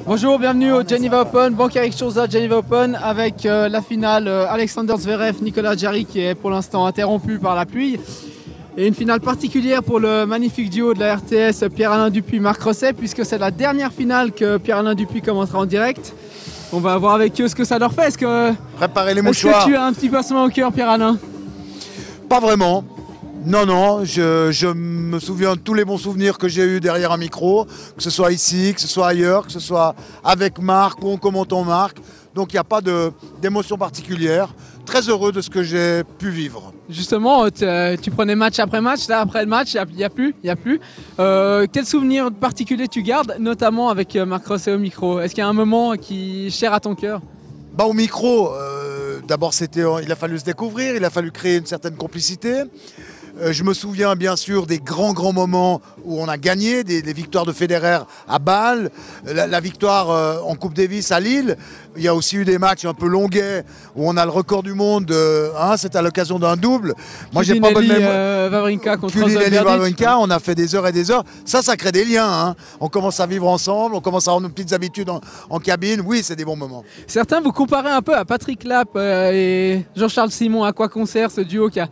Bonjour, bienvenue au Geneva Open, Bank-Eric Chauza Geneva Open avec la finale Alexander Zverev, Nicolas Jarry qui est pour l'instant interrompu par la pluie. Et une finale particulière pour le magnifique duo de la RTS Pierre-Alain Dupuis, Marc Rosset, puisque c'est la dernière finale que Pierre-Alain Dupuis commentera en direct. On va voir avec eux ce que ça leur fait. Préparez les mouchoirs. Est-ce que tu as un petit pincement au cœur, Pierre-Alain? Pas vraiment. Non, je me souviens de tous les bons souvenirs que j'ai eus derrière un micro, que ce soit ici, que ce soit ailleurs, que ce soit avec Marc ou en commentant Marc. Donc il n'y a pas d'émotion particulière. Très heureux de ce que j'ai pu vivre. Justement, tu prenais match après match, là après le match, il n'y a plus. Quel souvenir particulier tu gardes, notamment avec Marc Rosset au micro? Est-ce qu'il y a un moment qui est cher à ton cœur? Au micro, d'abord il a fallu se découvrir, il a fallu créer une certaine complicité. Je me souviens bien sûr des grands moments où on a gagné, des victoires de Federer à Bâle, la victoire en Coupe Davis à Lille. Il y a aussi eu des matchs un peu longuets où on a le record du monde, c'est à l'occasion d'un double. Moi j'ai pas bonne mémoire. Wawrinka contre Wawrinka, on a fait des heures et des heures. Ça crée des liens. On commence à vivre ensemble, on commence à avoir nos petites habitudes en cabine. Oui, c'est des bons moments. Certains vous comparez un peu à Patrick Lapp et Jean-Charles Simon à Quoi Concert, ce duo qui a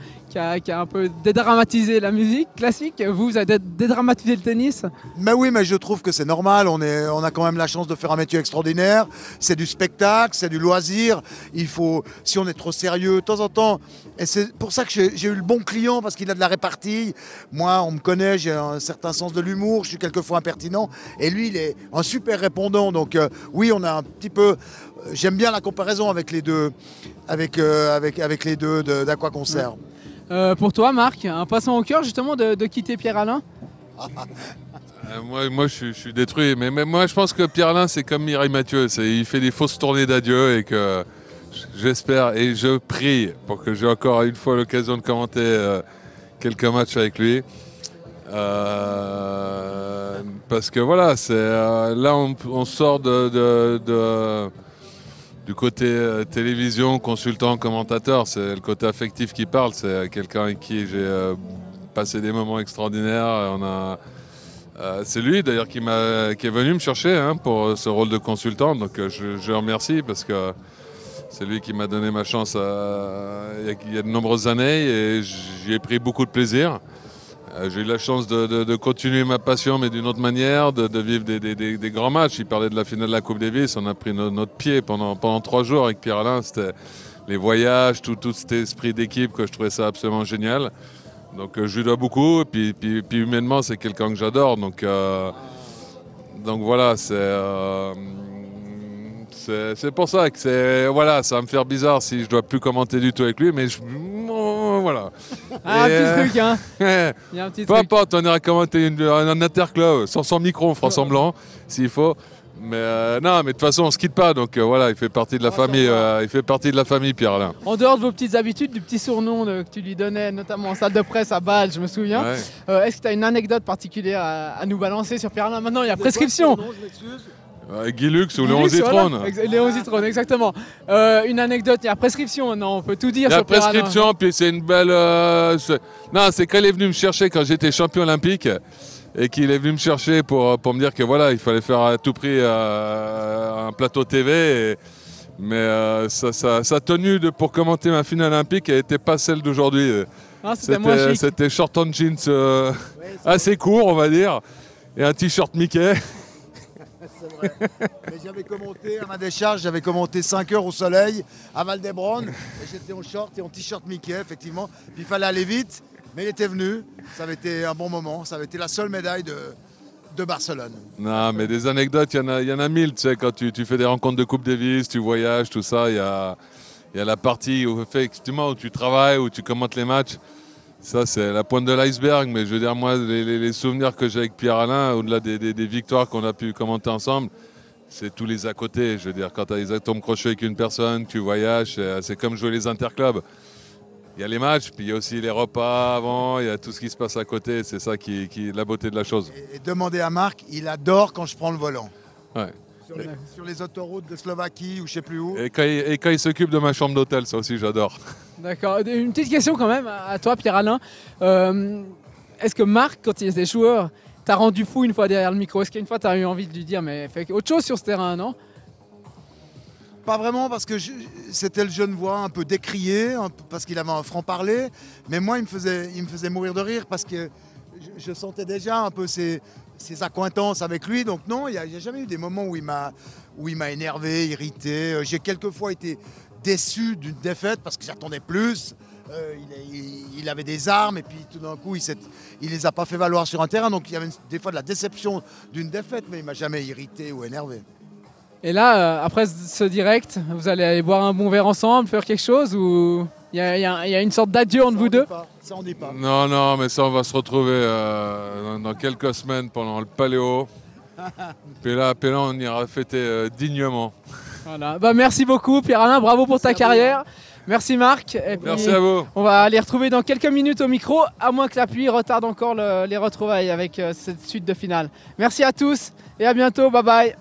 un peu dédramatisé la musique classique. Vous avez dédramatisé le tennis. Mais oui, mais je trouve que c'est normal. On a quand même la chance de faire un métier extraordinaire. C'est du spectacle, c'est du loisir. Si on est trop sérieux, de temps en temps, et c'est pour ça que j'ai eu le bon client, parce qu'il a de la répartie. Moi, on me connaît, j'ai un certain sens de l'humour, je suis quelquefois impertinent. Et lui, il est un super répondant. Donc oui, on a un petit peu... J'aime bien la comparaison avec les deux, avec les deux d'Aqua Concert. Pour toi, Marc, un passant au cœur justement de quitter Pierre-Alain? Moi je suis détruit. Mais moi, je pense que Pierre-Alain, c'est comme Mireille Mathieu. Il fait des fausses tournées d'adieu et que j'espère et je prie pour que j'ai encore une fois l'occasion de commenter quelques matchs avec lui. Parce que voilà, là, on sort du côté télévision, consultant, commentateur, c'est le côté affectif qui parle. C'est quelqu'un avec qui j'ai passé des moments extraordinaires. C'est lui d'ailleurs qui est venu me chercher pour ce rôle de consultant. Donc je remercie parce que c'est lui qui m'a donné ma chance il y a de nombreuses années et j'y ai pris beaucoup de plaisir. J'ai eu la chance de continuer ma passion, mais d'une autre manière, de vivre des grands matchs. Il parlait de la finale de la Coupe Davis. On a pris notre pied pendant 3 jours avec Pierre-Alain. C'était les voyages, tout cet esprit d'équipe que je trouvais ça absolument génial. Donc je lui dois beaucoup. Et puis humainement, c'est quelqu'un que j'adore. Donc voilà, c'est pour ça que ça va me faire bizarre si je dois plus commenter du tout avec lui, mais voilà. Un petit truc, hein. Il y a un petit peu truc. importe, on ira commenter un interclub sans son micro, on fera semblant s'il faut. Mais non, mais de toute façon, on se quitte pas. Donc voilà, il fait partie de la famille. Il fait partie de la famille, Pierre-Alain. En dehors de vos petites habitudes, du petit surnom que tu lui donnais, notamment en salle de presse à Bâle, je me souviens. Ouais. Est-ce que tu as une anecdote particulière à nous balancer sur Pierre-Alain? Maintenant, il y a prescription. Guy Lux ou Léon Zitrone. Voilà. Léon Zitrone, exactement. Une anecdote, il y a prescription, non, on peut tout dire sur Pierre-Alain. Il y a prescription, puis c'est une belle... Non, c'est quand il est venu me chercher quand j'étais champion olympique et qu'il est venu me chercher pour me dire que voilà, il fallait faire à tout prix un plateau TV. Mais sa tenue pour commenter ma finale olympique, elle n'était pas celle d'aujourd'hui. C'était short on jeans assez court, on va dire, et un t-shirt Mickey. C'est vrai. Mais j'avais commenté à ma décharge, j'avais commenté 5 heures au soleil à Val-d'Hebron. Et j'étais en short et en t-shirt Mickey, effectivement. Puis il fallait aller vite, mais il était venu. Ça avait été un bon moment. Ça avait été la seule médaille de Barcelone. Non, mais des anecdotes, il y en a 1000. Tu sais, quand tu fais des rencontres de Coupe Davis, tu voyages, tout ça, il y a la partie où tu travailles, où tu commentes les matchs. Ça, c'est la pointe de l'iceberg, mais je veux dire, moi, les souvenirs que j'ai avec Pierre-Alain, au-delà des victoires qu'on a pu commenter ensemble, c'est tous les à côté. Je veux dire, quand tu as les atomes crochés avec une personne, tu voyages, c'est comme jouer les interclubs. Il y a les matchs, puis il y a aussi les repas avant, il y a tout ce qui se passe à côté. C'est ça qui est la beauté de la chose. Et demandez à Marc, il adore quand je prends le volant. Ouais. Sur les autoroutes de Slovaquie ou je sais plus où. Et quand il s'occupe de ma chambre d'hôtel, ça aussi j'adore. D'accord. Une petite question quand même à toi, Pierre-Alain. Est-ce que Marc, quand il était joueur, t'a rendu fou une fois derrière le micro? Est-ce qu'une fois tu as eu envie de lui dire mais fais autre chose sur ce terrain, non? Pas vraiment, parce que c'était le Genevois un peu décrié, parce qu'il avait un franc-parler. Mais moi, il me faisait mourir de rire parce que je sentais déjà un peu ses accointances avec lui. Donc non, il n'y a jamais eu des moments où il m'a énervé, irrité. J'ai quelquefois été déçu d'une défaite parce que j'attendais plus. Il avait des armes et puis tout d'un coup, il les a pas fait valoir sur un terrain. Donc il y avait des fois de la déception d'une défaite, mais il m'a jamais irrité ou énervé. Et là, après ce direct, vous allez aller boire un bon verre ensemble, faire quelque chose, ou il y a une sorte d'adieu entre vous deux? Ça, on dit pas. Non, mais ça, on va se retrouver dans quelques semaines pendant le Paléo. Puis là, on ira fêter dignement. Voilà. Bah, merci beaucoup, Pierre-Alain. Bravo pour ta carrière. Merci, Marc. Et puis, merci à vous. On va les retrouver dans quelques minutes au micro, à moins que la pluie retarde encore les retrouvailles avec cette suite de finale. Merci à tous et à bientôt. Bye bye.